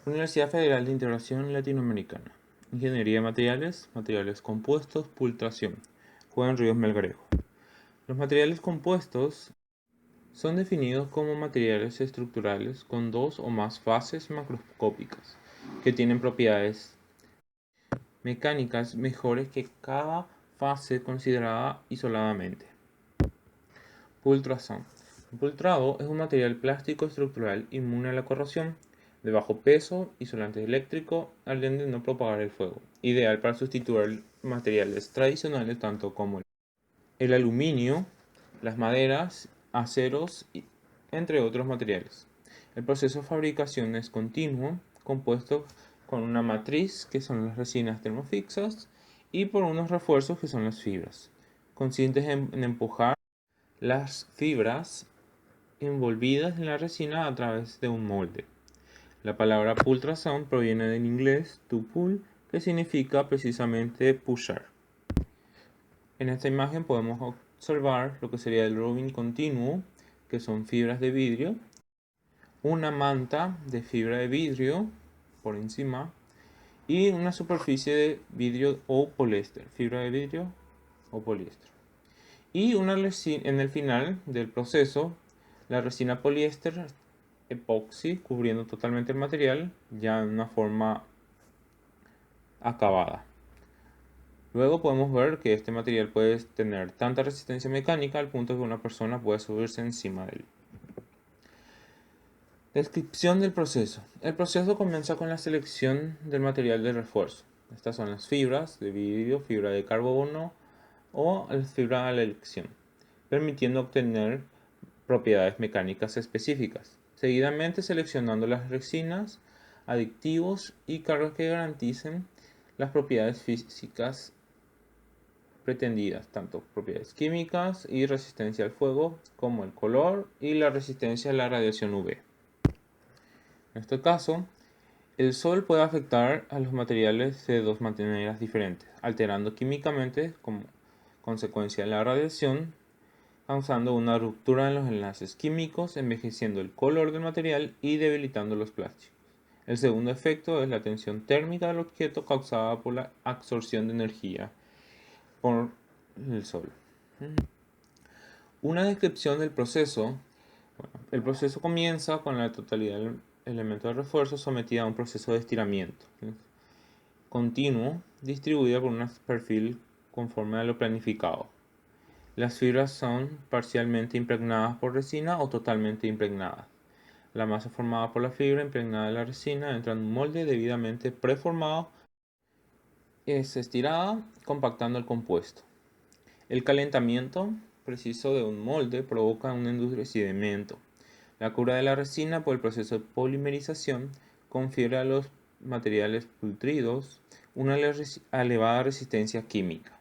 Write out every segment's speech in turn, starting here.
Universidad Federal de Integración Latinoamericana. Ingeniería de Materiales, Materiales Compuestos, Pultración. Juan Ríos Melgarejo. Los materiales compuestos son definidos como materiales estructurales con dos o más fases macroscópicas que tienen propiedades mecánicas mejores que cada fase considerada isoladamente. Pultración. El pultrado es un material plástico estructural inmune a la corrosión, de bajo peso, isolante eléctrico, al de no propagar el fuego, ideal para sustituir materiales tradicionales tanto como el aluminio, las maderas, aceros, entre otros materiales. El proceso de fabricación es continuo, compuesto con una matriz, que son las resinas termofixas, y por unos refuerzos, que son las fibras, conscientes en empujar las fibras envolvidas en la resina a través de un molde. La palabra pultrasound proviene del inglés to pull, que significa precisamente pushar. En esta imagen podemos observar lo que sería el rubbing continuo, que son fibras de vidrio, una manta de fibra de vidrio por encima y una superficie de vidrio o poliéster, fibra de vidrio o poliéster. Y en el final del proceso, la resina poliéster epoxi cubriendo totalmente el material ya en una forma acabada. Luego podemos ver que este material puede tener tanta resistencia mecánica al punto que una persona puede subirse encima de él. Descripción del proceso. El proceso comienza con la selección del material de refuerzo. Estas son las fibras de vidrio, fibra de carbono o fibra a la elección, permitiendo obtener propiedades mecánicas específicas. Seguidamente seleccionando las resinas, aditivos y cargas que garanticen las propiedades físicas pretendidas, tanto propiedades químicas y resistencia al fuego, como el color y la resistencia a la radiación UV. En este caso, el sol puede afectar a los materiales de dos maneras diferentes, alterando químicamente como consecuencia de la radiación, causando una ruptura en los enlaces químicos, envejeciendo el color del material y debilitando los plásticos. El segundo efecto es la tensión térmica del objeto causada por la absorción de energía por el sol. Una descripción del proceso. El proceso comienza con la totalidad del elemento de refuerzo sometida a un proceso de estiramiento continuo, distribuida por un perfil conforme a lo planificado. Las fibras son parcialmente impregnadas por resina o totalmente impregnadas. La masa formada por la fibra impregnada de la resina entra en un molde debidamente preformado, es estirada, compactando el compuesto. El calentamiento preciso de un molde provoca un endurecimiento. La cura de la resina por el proceso de polimerización confiere a los materiales pultridos una elevada resistencia química.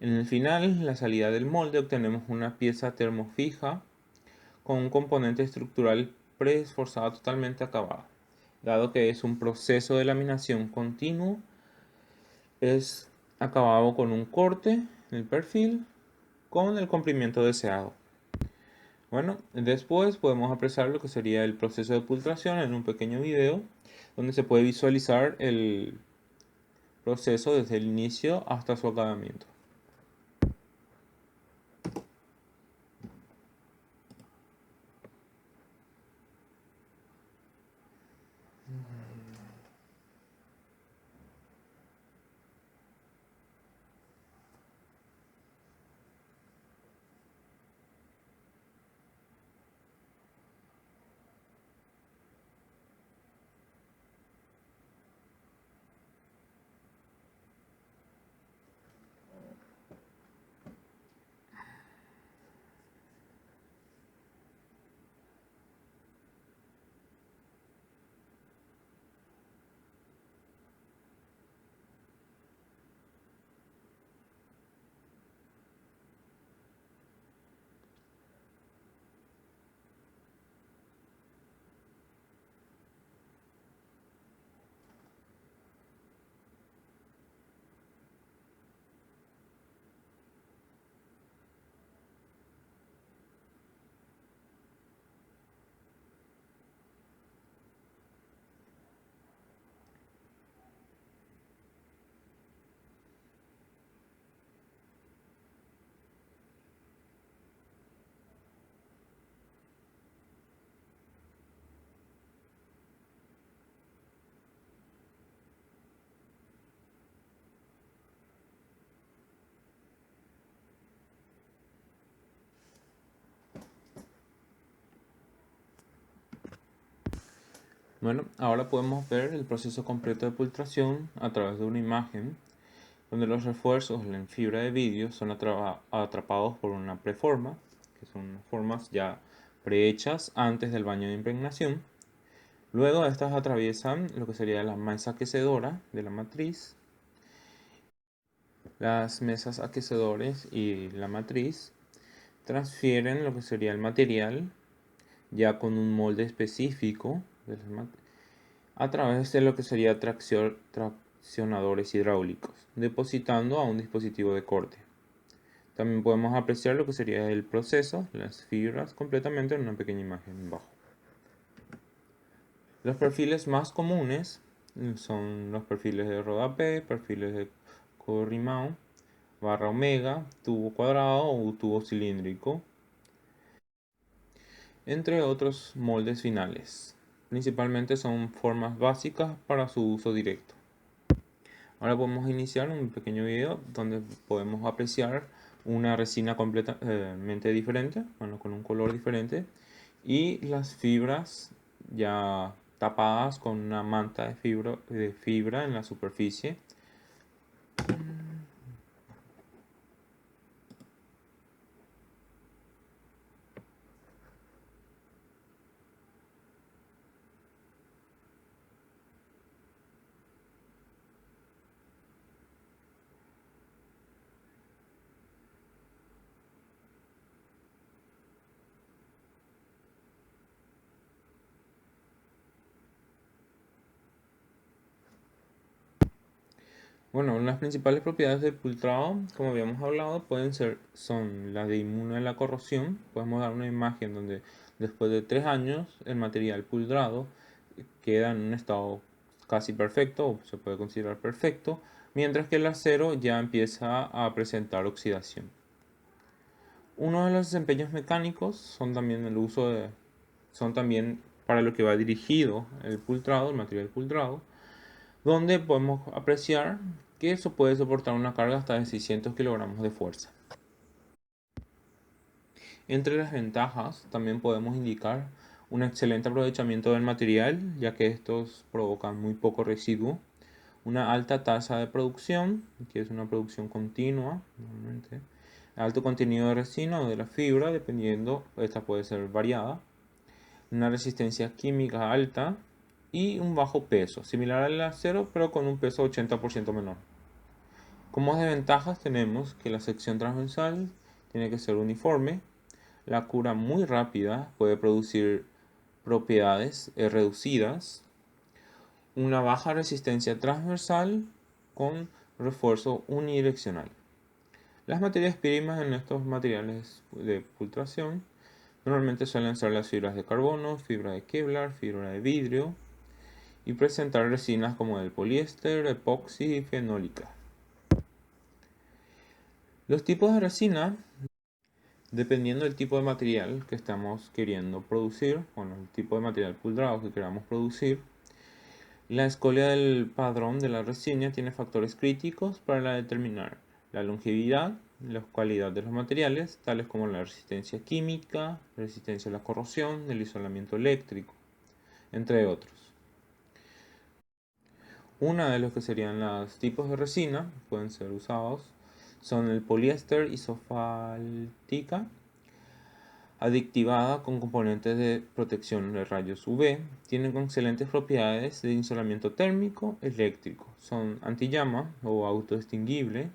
En el final, la salida del molde, obtenemos una pieza termofija con un componente estructural preesforzado totalmente acabado. Dado que es un proceso de laminación continuo, es acabado con un corte en el perfil con el comprimiento deseado. Bueno, después podemos apreciar lo que sería el proceso de pultración en un pequeño video donde se puede visualizar el proceso desde el inicio hasta su acabamiento. Bueno, ahora podemos ver el proceso completo de pultración a través de una imagen, donde los refuerzos en fibra de vidrio son atrapados por una preforma, que son formas ya prehechas antes del baño de impregnación. Luego estas atraviesan lo que sería la mesa aquecedora de la matriz. Las mesas aquecedores y la matriz transfieren lo que sería el material ya con un molde específico a través de lo que sería traccionadores hidráulicos, depositando a un dispositivo de corte. También podemos apreciar lo que sería el proceso, las fibras completamente en una pequeña imagen abajo. Los perfiles más comunes son los perfiles de Rodapé, perfiles de corrimão, barra omega, tubo cuadrado o tubo cilíndrico, entre otros moldes finales. Principalmente son formas básicas para su uso directo. Ahora podemos iniciar un pequeño video donde podemos apreciar una resina completamente diferente, bueno, con un color diferente, y las fibras ya tapadas con una manta de fibra en la superficie. Bueno, las principales propiedades del pultrado, como habíamos hablado, son las de inmune a la corrosión. Podemos dar una imagen donde después de 3 años el material pultrado queda en un estado casi perfecto, o se puede considerar perfecto, mientras que el acero ya empieza a presentar oxidación. Uno de los desempeños mecánicos son también para lo que va dirigido el material pultrado, donde podemos apreciar que eso puede soportar una carga hasta de 600 kilogramos de fuerza. Entre las ventajas también podemos indicar un excelente aprovechamiento del material, ya que estos provocan muy poco residuo, una alta tasa de producción, que es una producción continua, normalmente, alto contenido de resina o de la fibra, dependiendo, esta puede ser variada, una resistencia química alta y un bajo peso, similar al acero pero con un peso 80% menor. Como desventajas tenemos que la sección transversal tiene que ser uniforme, la cura muy rápida puede producir propiedades reducidas, una baja resistencia transversal con refuerzo unidireccional. Las materias primas en estos materiales de pultración normalmente suelen ser las fibras de carbono, fibra de Kevlar, fibra de vidrio y presentar resinas como el poliéster, epoxi y fenólica. Los tipos de resina, dependiendo del tipo de material que estamos queriendo producir, bueno, el tipo de material pultrado que queramos producir, la escoria del padrón de la resina tiene factores críticos para determinar la longevidad, la calidad de los materiales, tales como la resistencia química, la resistencia a la corrosión, el isolamiento eléctrico, entre otros. Una de los que serían los tipos de resina pueden ser usados son el poliéster isofáltica, adictivada con componentes de protección de rayos UV, tienen excelentes propiedades de isolamiento térmico eléctrico, son antillama o autoextinguible,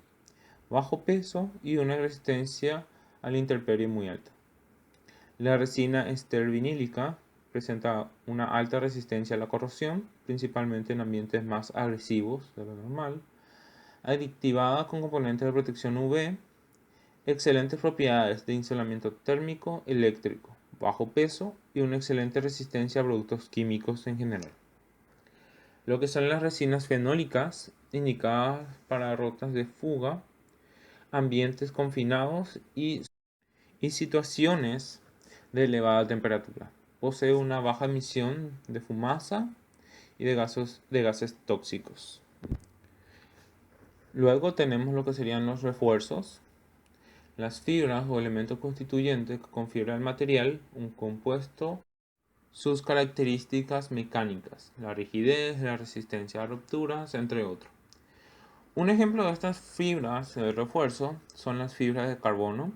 bajo peso y una resistencia a la intemperie muy alta. La resina ester vinílica presenta una alta resistencia a la corrosión, principalmente en ambientes más agresivos de lo normal, adictivada con componentes de protección UV, excelentes propiedades de isolamiento térmico eléctrico, bajo peso y una excelente resistencia a productos químicos en general. Lo que son las resinas fenólicas, indicadas para rotas de fuga, ambientes confinados y situaciones de elevada temperatura. Posee una baja emisión de fumaza y de gases tóxicos. Luego tenemos lo que serían los refuerzos. Las fibras o elementos constituyentes que confieren al material un compuesto sus características mecánicas, la rigidez, la resistencia a rupturas, entre otros. Un ejemplo de estas fibras de refuerzo son las fibras de carbono.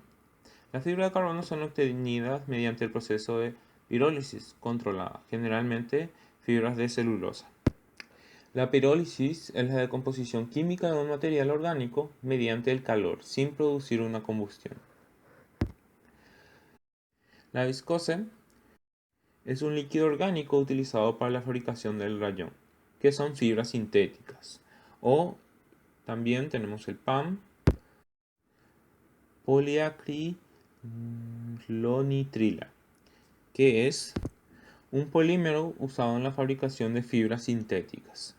Las fibras de carbono son obtenidas mediante el proceso de pirólisis controlada, generalmente fibras de celulosa. La pirólisis es la decomposición química de un material orgánico mediante el calor, sin producir una combustión. La viscose es un líquido orgánico utilizado para la fabricación del rayón, que son fibras sintéticas. O también tenemos el PAM, poliacrilonitrila, que es un polímero usado en la fabricación de fibras sintéticas.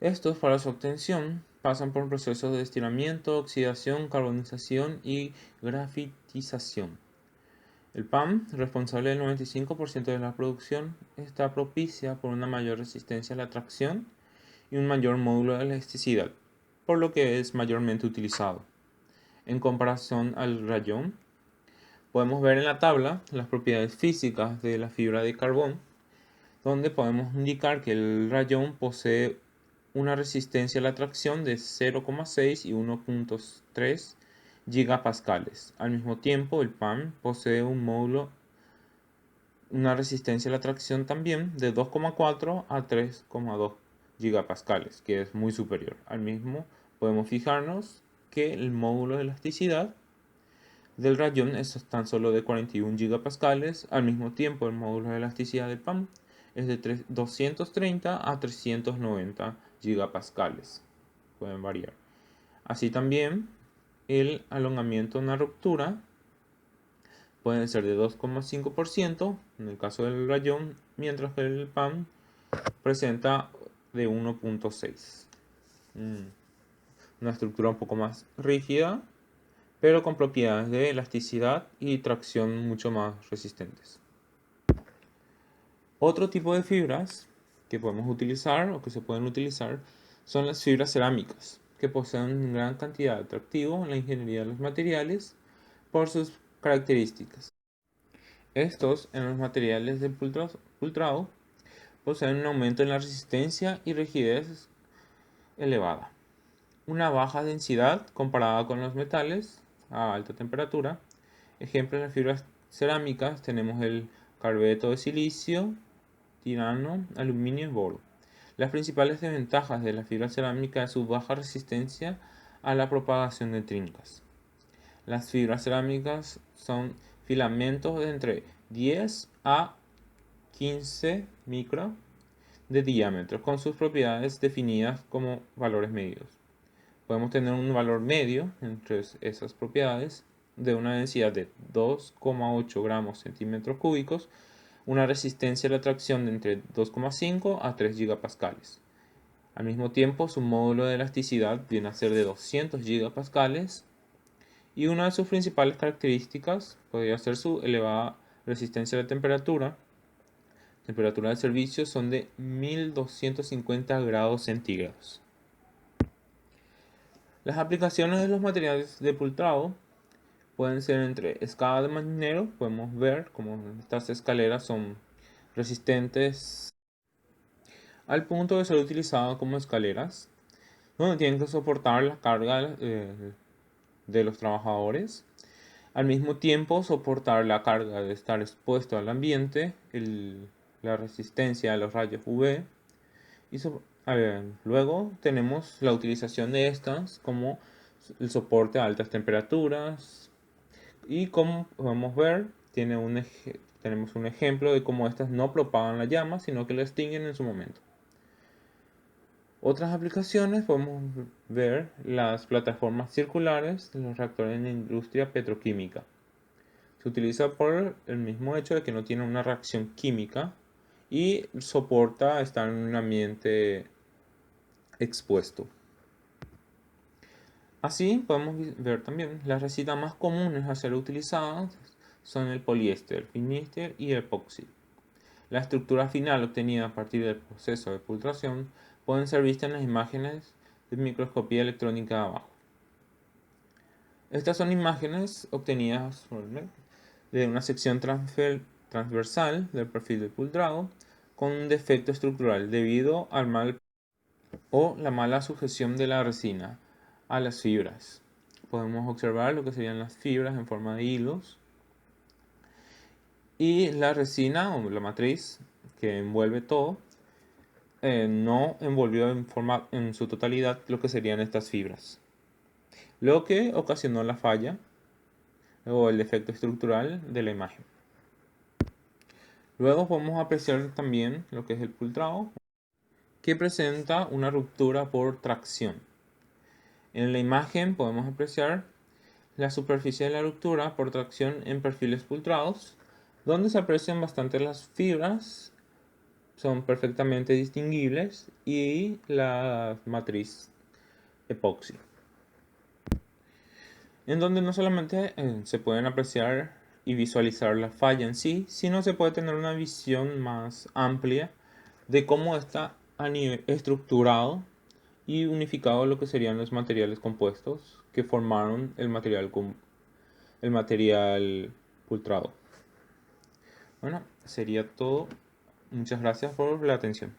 Estos, para su obtención, pasan por procesos de estiramiento, oxidación, carbonización y grafitización. El PAM, responsable del 95% de la producción, está propicia por una mayor resistencia a la tracción y un mayor módulo de elasticidad, por lo que es mayormente utilizado. En comparación al rayón, podemos ver en la tabla las propiedades físicas de la fibra de carbón, donde podemos indicar que el rayón posee una resistencia a la tracción de 0,6 y 1,3 gigapascales. Al mismo tiempo, el PAM posee una resistencia a la tracción también de 2,4 a 3,2 gigapascales, que es muy superior. Al mismo, podemos fijarnos que el módulo de elasticidad del rayón es tan solo de 41 gigapascales. Al mismo tiempo, el módulo de elasticidad del PAM es de 230 a 390 gigapascales. Pueden variar. Así también, el alongamiento de una ruptura puede ser de 2,5% en el caso del rayón, mientras que el PAM presenta de 1,6. Una estructura un poco más rígida, pero con propiedades de elasticidad y tracción mucho más resistentes. Otro tipo de fibras que podemos utilizar o que se pueden utilizar son las fibras cerámicas, que poseen gran cantidad de atractivo en la ingeniería de los materiales por sus características. Estos, en los materiales de pultrado, poseen un aumento en la resistencia y rigidez elevada, una baja densidad comparada con los metales a alta temperatura. Ejemplo, en las fibras cerámicas tenemos el carbeto de silicio, tirano, aluminio y boro. Las principales desventajas de la fibra cerámica es su baja resistencia a la propagación de trincas. Las fibras cerámicas son filamentos de entre 10 a 15 micro de diámetro, con sus propiedades definidas como valores medios. Podemos tener un valor medio entre esas propiedades de una densidad de 2,8 gramos centímetros cúbicos, una resistencia a la tracción de entre 2,5 a 3 gigapascales. Al mismo tiempo, su módulo de elasticidad viene a ser de 200 gigapascales y una de sus principales características podría ser su elevada resistencia a la temperatura. Temperatura de servicio son de 1250 grados centígrados. Las aplicaciones de los materiales de pultrado pueden ser entre escala de marinero. Podemos ver cómo estas escaleras son resistentes al punto de ser utilizadas como escaleras, donde tienen que soportar la carga de los trabajadores. Al mismo tiempo, soportar la carga de estar expuesto al ambiente, la resistencia a los rayos UV. Y luego tenemos la utilización de estas como el soporte a altas temperaturas. Y como podemos ver, tenemos un ejemplo de cómo estas no propagan la llama, sino que la extinguen en su momento. Otras aplicaciones podemos ver las plataformas circulares de los reactores en la industria petroquímica. Se utiliza por el mismo hecho de que no tiene una reacción química y soporta estar en un ambiente expuesto. Así podemos ver también las resinas más comunes a ser utilizadas son el poliéster, finiéster y el epoxi. La estructura final obtenida a partir del proceso de pultración pueden ser vistas en las imágenes de microscopía electrónica de abajo. Estas son imágenes obtenidas de una sección transversal del perfil del pultrado con un defecto estructural debido al mal o la mala sujeción de la resina a las fibras. Podemos observar lo que serían las fibras en forma de hilos y la resina o la matriz que envuelve todo no envolvió en su totalidad lo que serían estas fibras, lo que ocasionó la falla o el defecto estructural de la imagen. Luego podemos apreciar también lo que es el pultrado, que presenta una ruptura por tracción. En la imagen podemos apreciar la superficie de la ruptura por tracción en perfiles pultrados, donde se aprecian bastante las fibras, son perfectamente distinguibles, y la matriz epoxi, en donde no solamente se pueden apreciar y visualizar la falla en sí, sino se puede tener una visión más amplia de cómo está estructurado y unificado lo que serían los materiales compuestos que formaron el material pultrado. Bueno, sería todo. Muchas gracias por la atención.